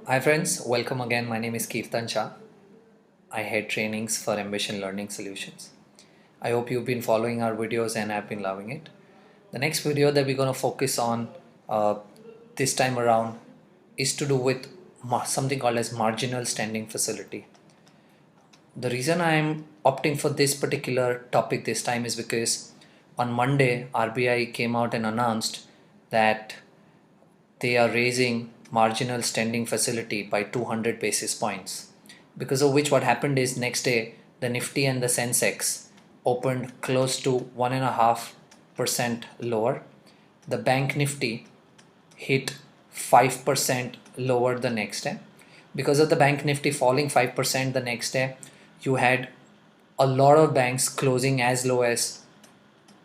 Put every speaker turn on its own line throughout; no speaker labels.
Hi friends, welcome again. My name is Kirtan Shah. I head trainings for Ambition Learning Solutions. I hope you've been following our videos and have been loving it. The next video that we're going to focus on this time around is to do with something called as Marginal Standing Facility. The reason I'm opting for this particular topic this time is because on Monday, RBI came out and announced that they are raising marginal standing facility by 200 basis points, because of which what happened is next day the Nifty and the Sensex opened close to 1.5% lower. The bank Nifty hit 5% lower the next day. Because of the bank Nifty falling 5% the next day, you had a lot of banks closing as low as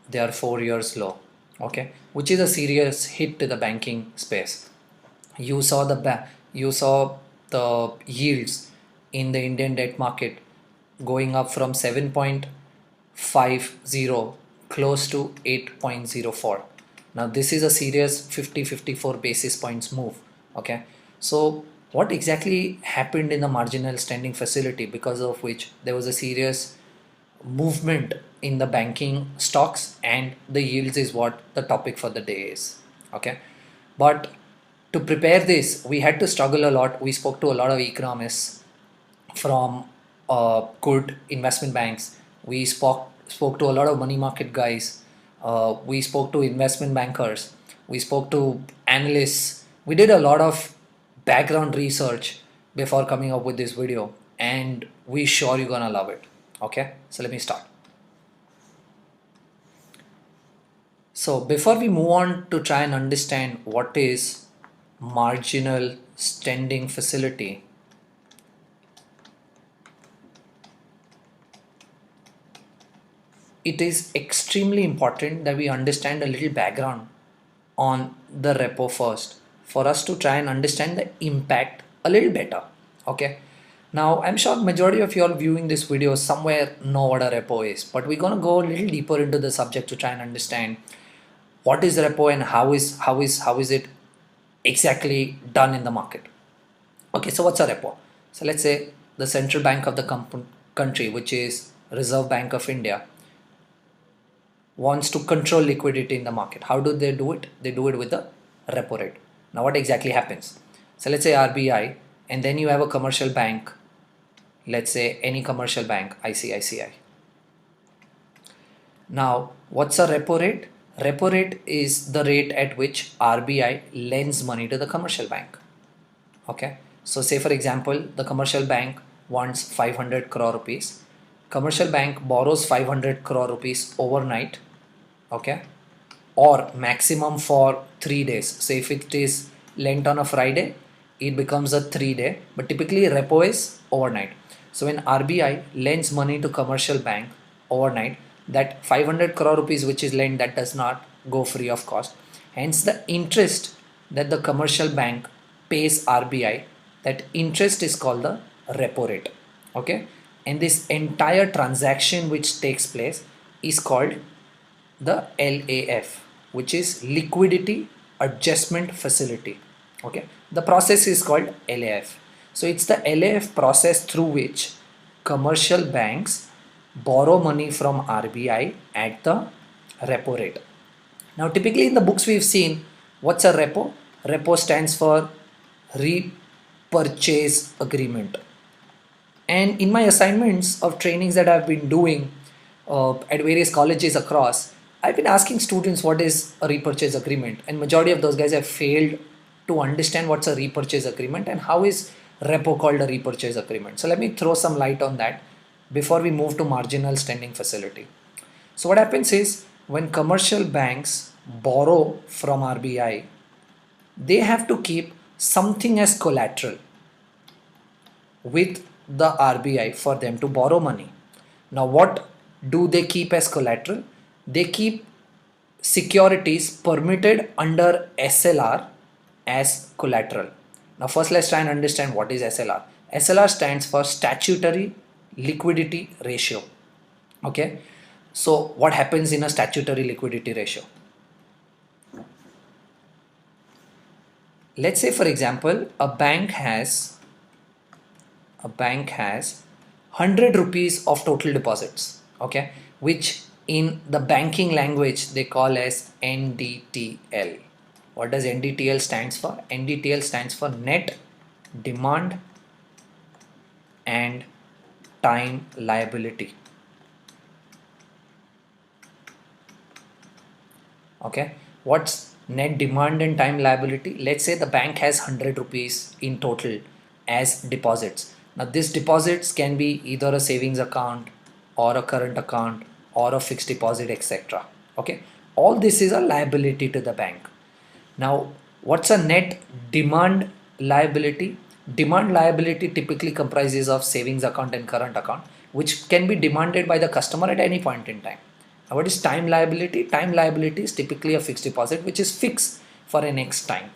their 4 years low, okay, which is a serious hit to the banking space. You saw the yields in the Indian debt market going up from 7.50 close to 8.04. Now this is a serious 54 basis points move. Okay, so what exactly happened in the marginal standing facility, because of which there was a serious movement in the banking stocks, and the yields is what the topic for the day is. Okay, but to prepare this we had to struggle a lot. We spoke to a lot of economists from good investment banks. We spoke to a lot of money market guys. We spoke to investment bankers. We spoke to analysts. We did a lot of background research before coming up with this video, and we sure you're gonna love it. Okay, so let me start. So before we move on to try and understand what is marginal standing facility, it is extremely important that we understand a little background on the repo first, for us to try and understand the impact a little better. Okay, now I'm sure majority of you all viewing this video somewhere know what a repo is, but we're going to go a little deeper into the subject to try and understand what is repo and how is it exactly done in the market. Okay, so what's a repo? So let's say the central bank of the country, which is Reserve Bank of India, wants to control liquidity in the market. How do they do it? They do it with the repo rate. Now what exactly happens? So let's say RBI, and then you have a commercial bank, let's say any commercial bank, ICICI. Now what's a repo rate? Repo rate is the rate at which RBI lends money to the commercial bank. Okay, so say for example the commercial bank wants 500 crore rupees. Commercial bank borrows 500 crore rupees overnight. Okay, or maximum for 3 days. So if it is lent on a Friday, it becomes a 3 day, but typically repo is overnight. So when RBI lends money to commercial bank overnight, that 500 crore rupees which is lent, that does not go free of cost. Hence the interest that the commercial bank pays RBI, that interest is called the repo rate. Okay, and this entire transaction which takes place is called the LAF, which is Liquidity Adjustment Facility. Okay, the process is called LAF. So it's the LAF process through which commercial banks borrow money from RBI at the repo rate. Now typically in the books we've seen, what's a repo? Repo stands for repurchase agreement. And in my assignments of trainings that I've been doing at various colleges across, I've been asking students what is a repurchase agreement, and majority of those guys have failed to understand what's a repurchase agreement and how is repo called a repurchase agreement. So let me throw some light on that before we move to marginal standing facility. So what happens is, when commercial banks borrow from RBI, they have to keep something as collateral with the RBI for them to borrow money. Now what do they keep as collateral? They keep securities permitted under SLR as collateral. Now first let's try and understand what is SLR. SLR stands for Statutory Liquidity Ratio. Okay, so what happens in a statutory liquidity ratio? let's say for example a bank has 100 rupees of total deposits, okay, which in the banking language they call as NDTL. What does NDTL stands for? NDTL stands for Net Demand and Time Liability. Okay, what's net demand and time liability? Let's say the bank has 100 rupees in total as deposits. Now these deposits can be either a savings account or a current account or a fixed deposit, etc. Okay, all this is a liability to the bank. Now what's a net demand liability? Demand liability typically comprises of savings account and current account, which can be demanded by the customer at any point in time. Now what is time liability? Time liability is typically a fixed deposit which is fixed for an X time.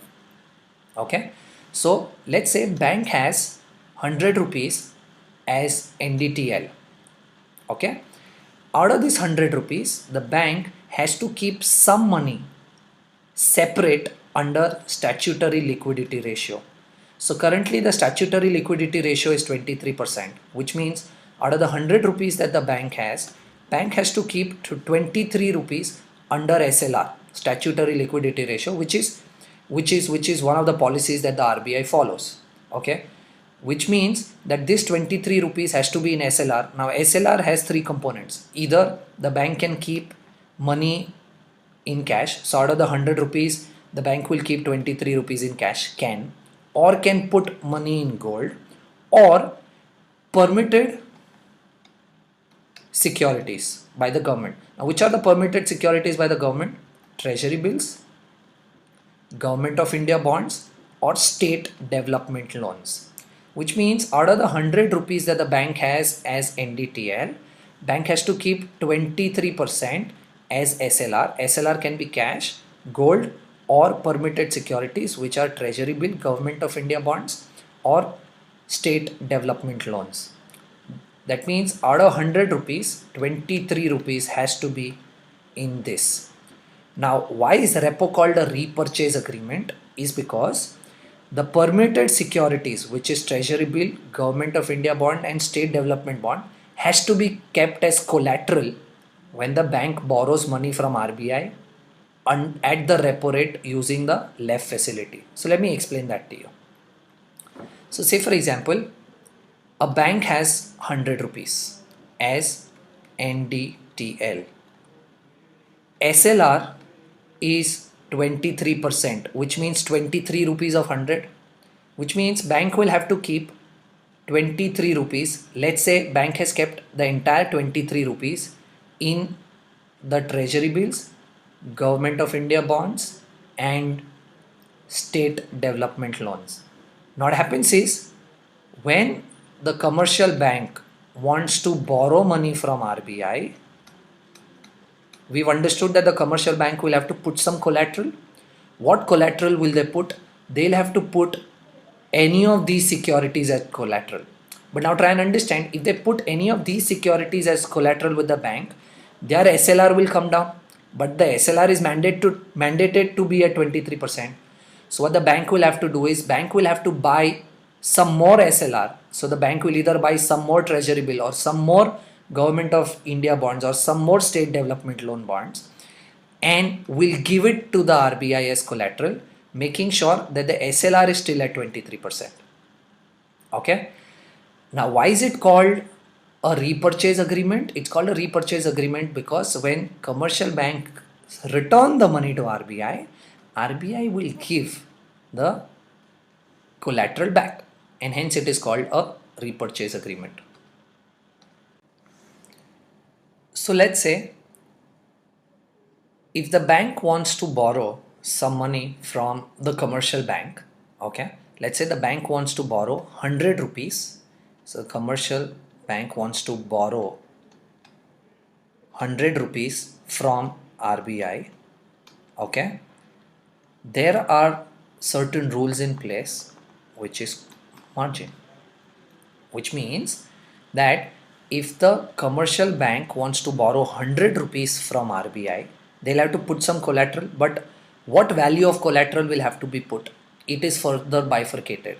Okay, so let's say bank has 100 rupees as NDTL. Okay, out of this 100 rupees the bank has to keep some money separate under statutory liquidity ratio. So currently the statutory liquidity ratio is 23%, which means out of the 100 rupees that the bank has to keep to 23 rupees under SLR, statutory liquidity ratio, which is one of the policies that the RBI follows. Okay, which means that this 23 rupees has to be in SLR. Now SLR has three components. Either the bank can keep money in cash, so out of the 100 rupees the bank will keep 23 rupees in cash, or can put money in gold, or permitted securities by the government. Now which are the permitted securities by the government? Treasury bills, Government of India bonds, or state development loans. Which means out of the 100 rupees that the bank has as NDTL, bank has to keep 23% as SLR. SLR can be cash, gold, or permitted securities, which are treasury bill, Government of India bonds, or state development loans. That means out of 100 rupees, 23 rupees has to be in this. Now why is repo called a repurchase agreement? Is because the permitted securities, which is treasury bill, Government of India bond, and state development bond, has to be kept as collateral when the bank borrows money from RBI at the repo rate using the LAF facility. So let me explain that to you. So say for example, a bank has 100 rupees as NDTL. SLR is 23%, which means 23 rupees of 100, which means bank will have to keep 23 rupees. Let's say bank has kept the entire 23 rupees in the treasury bills, Government of India bonds, and state development loans. Now what happens is, when the commercial bank wants to borrow money from RBI, we've understood that the commercial bank will have to put some collateral. What collateral will they put? They'll have to put any of these securities as collateral. But now try and understand, if they put any of these securities as collateral with the bank, their SLR will come down, but the SLR is mandated to be at 23%. So what the bank will have to do is, bank will have to buy some more SLR. So the bank will either buy some more treasury bill, or some more Government of India bonds, or some more state development loan bonds, and will give it to the RBI as collateral, making sure that the SLR is still at 23%. Okay. Now why is it called a repurchase agreement? It's called a repurchase agreement because when commercial bank return the money to RBI, RBI will give the collateral back, and hence it is called a repurchase agreement. So let's say if the bank wants to borrow some money from the commercial bank, okay, let's say the bank wants to borrow 100 rupees. So the commercial bank wants to borrow 100 rupees from RBI. Okay, there are certain rules in place, which is margin, which means that if the commercial bank wants to borrow 100 rupees from RBI, they'll have to put some collateral. But what value of collateral will have to be put? it is further bifurcated.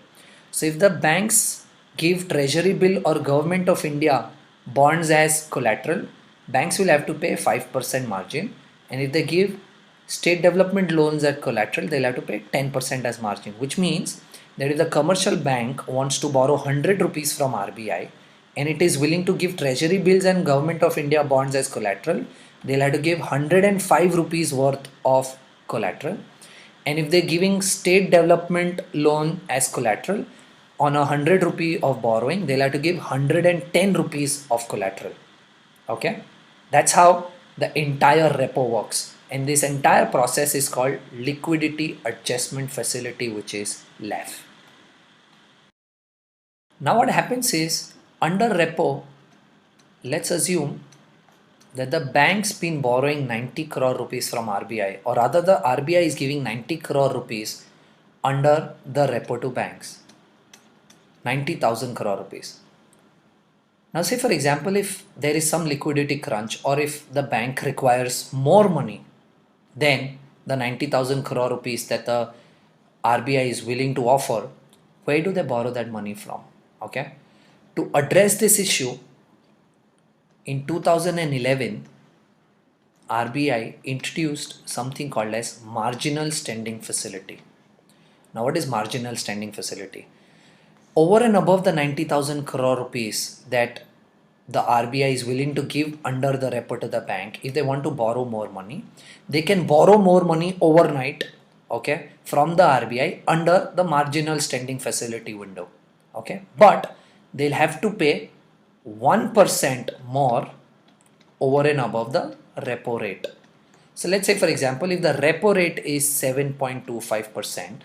So if the banks give treasury bill or government of India bonds as collateral, banks will have to pay 5% margin, and if they give state development loans at collateral, they'll have to pay 10% as margin, which means that if the commercial bank wants to borrow 100 rupees from RBI and it is willing to give treasury bills and government of India bonds as collateral, they'll have to give 105 rupees worth of collateral. And if they're giving state development loan as collateral on 100 rupee of borrowing, they'll have to give 110 rupees of collateral. Okay, that's how the entire repo works, and this entire process is called Liquidity Adjustment Facility, which is LAF. Now what happens is, under repo, let's assume that the bank's been borrowing 90 crore rupees from RBI, or rather the RBI is giving 90 crore rupees under the repo to banks, 90,000 crore rupees. Now say for example, if there is some liquidity crunch, or if the bank requires more money than the 90,000 crore rupees that the RBI is willing to offer, where do they borrow that money from? Okay, to address this issue, in 2011, RBI introduced something called as Marginal Standing Facility. Now what is Marginal Standing Facility? Over and above the 90,000 crore rupees that the RBI is willing to give under the repo to the bank, if they want to borrow more money, they can borrow more money overnight, okay, from the RBI under the Marginal Standing Facility window. Okay, but they'll have to pay 1% more over and above the repo rate. So let's say for example, if the repo rate is 7.25%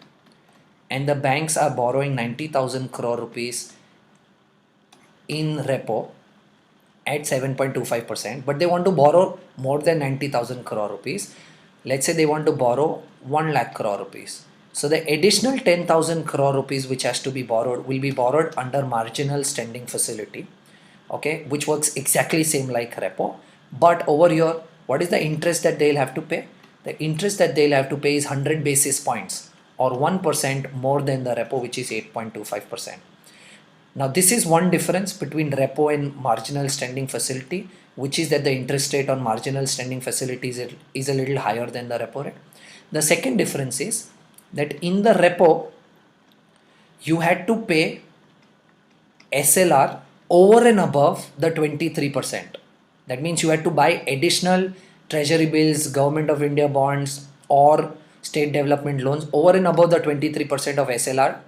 and the banks are borrowing 90,000 crore rupees in repo at 7.25%, but they want to borrow more than 90,000 crore rupees. Let's say they want to borrow 1 lakh crore rupees. So the additional 10,000 crore rupees which has to be borrowed will be borrowed under Marginal Standing Facility, okay, which works exactly same like repo. But over here, what is the interest that they'll have to pay? The interest that they'll have to pay is 100 basis points, or 1% more than the repo, which is 8.25%. Now this is one difference between repo and Marginal Standing Facility, which is that the interest rate on Marginal Standing Facility is a little higher than the repo rate. The second difference is that in the repo, you had to pay SLR over and above the 23%. That means you had to buy additional treasury bills, government of India bonds, or state development loans over and above the 23% of SLR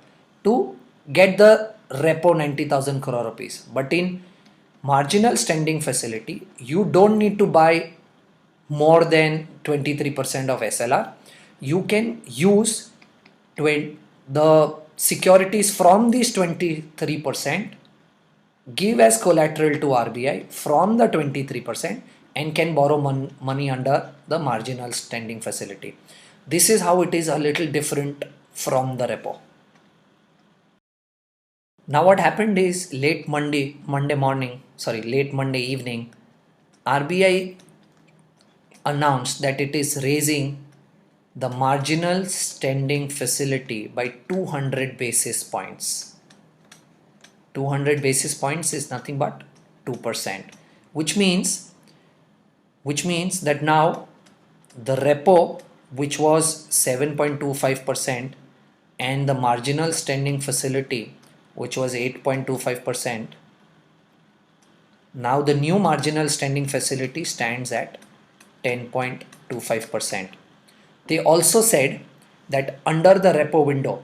to get the repo 90,000 crore rupees. But in Marginal Standing Facility, you don't need to buy more than 23% of SLR. You can use the securities from these 23%, give as collateral to RBI from the 23%, and can borrow money under the Marginal Standing Facility. This is how it is a little different from the repo. Now what happened is, late Monday evening, RBI announced that it is raising the Marginal Standing Facility by 200 basis points. 200 basis points is nothing but 2%, which means that now the repo, which was 7.25%, and the Marginal Standing Facility, which was 8.25%, now the new Marginal Standing Facility stands at 10.25%. They also said that under the repo window,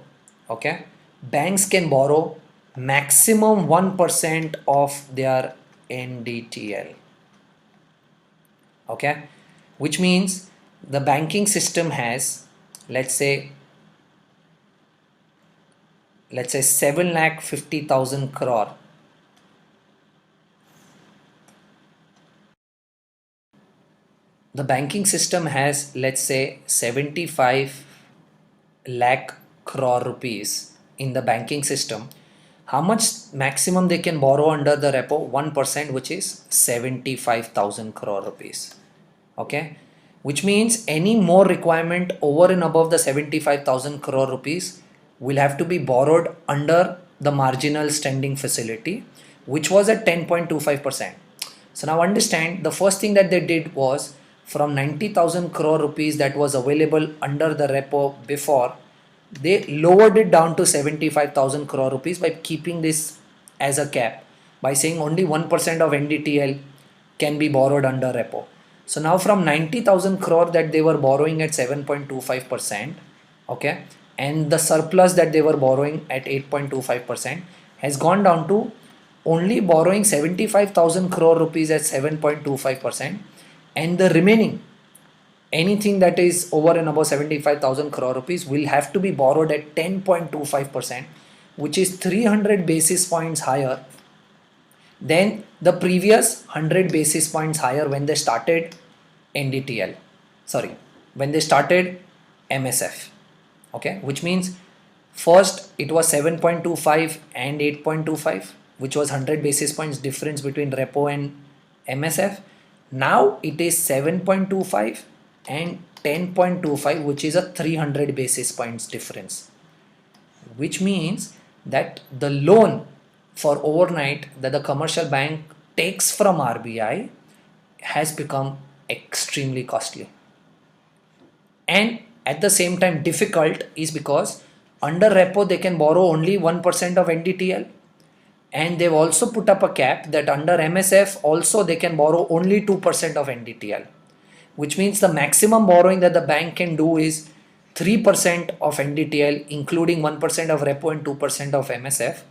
okay, banks can borrow maximum 1% of their NDTL. Okay, which means the banking system has, let's say 7,50,000 crore. The banking system has, let's say, 75 lakh crore rupees in the banking system. How much maximum they can borrow under the repo? 1%, which is 75,000 crore rupees. Okay, which means any more requirement over and above the 75,000 crore rupees will have to be borrowed under the marginal standing facility, which was at 10.25%. So now understand, the first thing that they did was, from 90,000 crore rupees that was available under the repo before, they lowered it down to 75,000 crore rupees by keeping this as a cap, by saying only 1% of NDTL can be borrowed under repo. So now from 90,000 crore that they were borrowing at 7.25%, okay, and the surplus that they were borrowing at 8.25% has gone down to only borrowing 75,000 crore rupees at 7.25%, and the remaining, anything that is over and above 75,000 crore rupees, will have to be borrowed at 10.25%, which is 300 basis points higher than the previous 100 basis points higher when they started NDTL. Sorry, when they started MSF. Okay, which means first it was 7.25 and 8.25, which was 100 basis points difference between repo and MSF. Now it is 7.25 and 10.25, which is a 300 basis points difference, which means that the loan for overnight that the commercial bank takes from RBI has become extremely costly, and at the same time difficult, is because under repo they can borrow only 1% of NDTL, and they've also put up a cap that under MSF also they can borrow only 2% of NDTL, which means the maximum borrowing that the bank can do is 3% of NDTL, including 1% of repo and 2% of MSF,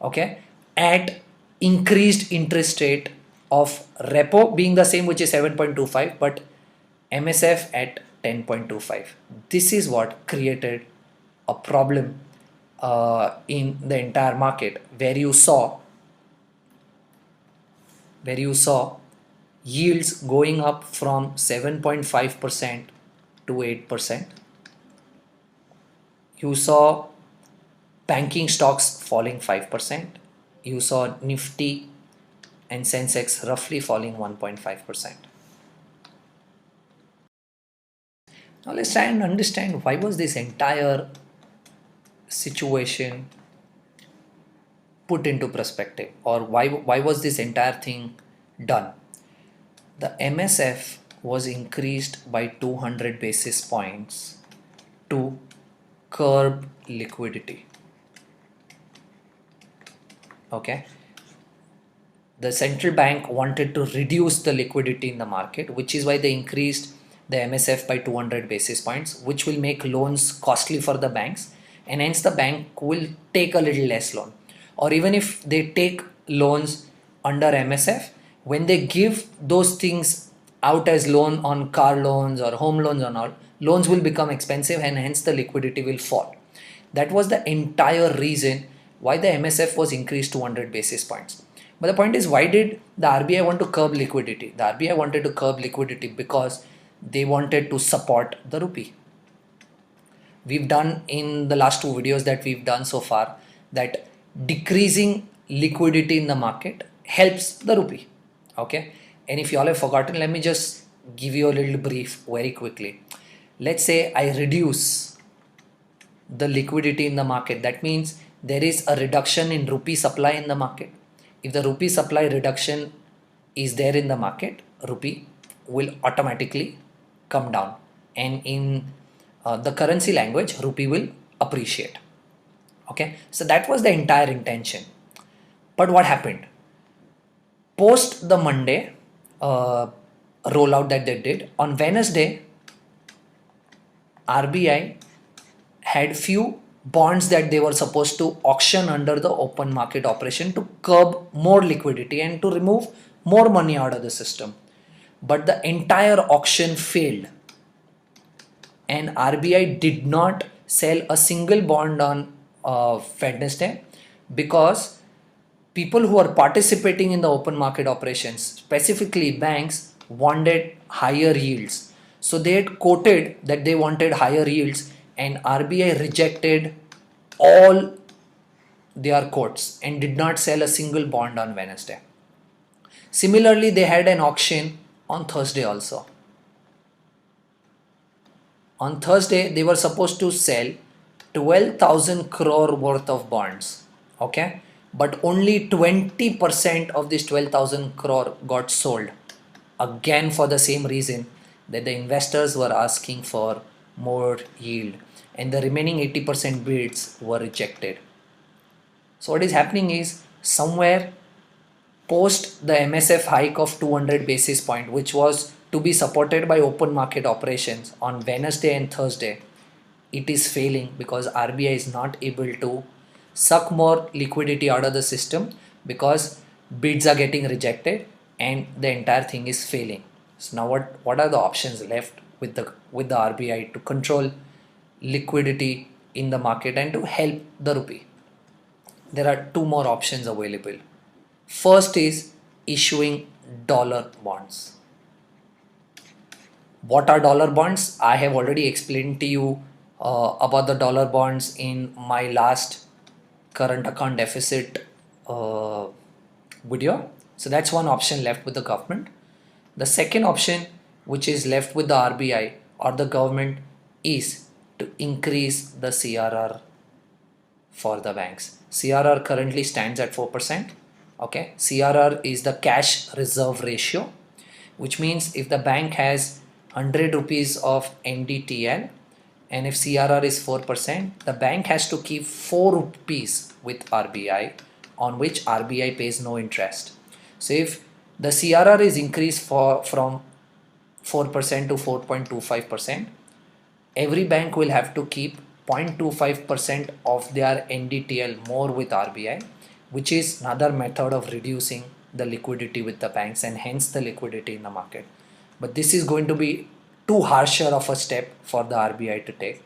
okay, at increased interest rate of repo being the same, which is 7.25, but MSF at 10.25. This is what created a problem in the entire market, where you saw yields going up from 7.5% to 8%. You saw banking stocks falling 5%. You saw Nifty and Sensex roughly falling 1.5%. Now let's try and understand why was this entire situation put into perspective, or why was this entire thing done. The MSF was increased by 200 basis points to curb liquidity. Okay, the central bank wanted to reduce the liquidity in the market, which is why they increased the MSF by 200 basis points, which will make loans costly for the banks, and hence the bank will take a little less loan. Or even if they take loans under MSF, when they give those things out as loan on car loans or home loans and all, loans will become expensive and hence the liquidity will fall. That was the entire reason why the MSF was increased 200 basis points. But the point is, why did the RBI want to curb liquidity? The RBI wanted to curb liquidity because they wanted to support the rupee. We've done in the last two videos that we've done so far that decreasing liquidity in the market helps the rupee. Okay, and if you all have forgotten, let me just give you a little brief very quickly. Let's say I reduce the liquidity in the market. That means there is a reduction in rupee supply in the market. If the rupee supply reduction is there in the market, rupee will automatically come down, and in the currency language, rupee will appreciate. Okay, so that was the entire intention. But what happened? Post the Monday rollout that they did, on Wednesday, RBI had few bonds that they were supposed to auction under the open market operation to curb more liquidity and to remove more money out of the system. But the entire auction failed, and RBI did not sell a single bond on Wednesday because people who are participating in the open market operations, specifically banks, wanted higher yields. So they had quoted that they wanted higher yields, and RBI rejected all their quotes and did not sell a single bond on Wednesday. Similarly, they had an auction on Thursday also. On Thursday, they were supposed to sell 12,000 crore worth of bonds, okay, but only 20% of this 12,000 crore got sold, again for the same reason that the investors were asking for more yield, and the remaining 80% bids were rejected. So what is happening is, somewhere post the MSF hike of 200 basis point, which was to be supported by open market operations on Wednesday and Thursday, it is failing because RBI is not able to suck more liquidity out of the system because bids are getting rejected and the entire thing is failing. So now what are the options left with the RBI to control liquidity in the market and to help the rupee? There are two more options available. First is issuing dollar bonds. What are dollar bonds? I have already explained to you about the dollar bonds in my last current account deficit video. So that's one option left with the government. The second option, which is left with the RBI or the government, is to increase the CRR for the banks. CRR currently stands at 4%. Okay, CRR is the cash reserve ratio, which means if the bank has 100 rupees of NDTL and if CRR is 4%, the bank has to keep 4 rupees with RBI, on which RBI pays no interest. So if the CRR is increased from 4% to 4.25%, every bank will have to keep 0.25% of their NDTL more with RBI, which is another method of reducing the liquidity with the banks and hence the liquidity in the market. But this is going to be too harsher of a step for the RBI to take.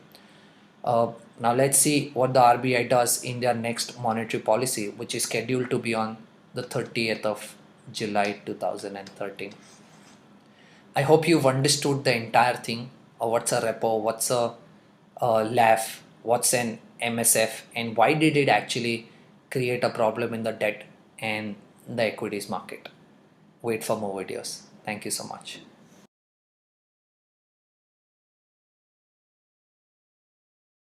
Now let's see what the RBI does in their next monetary policy, which is scheduled to be on the 30th of July 2013. I hope you've understood the entire thing. What's a repo, what's a LAF, what's an MSF, and why did it actually create a problem in the debt and the equities market. Wait for more videos. Thank you so much.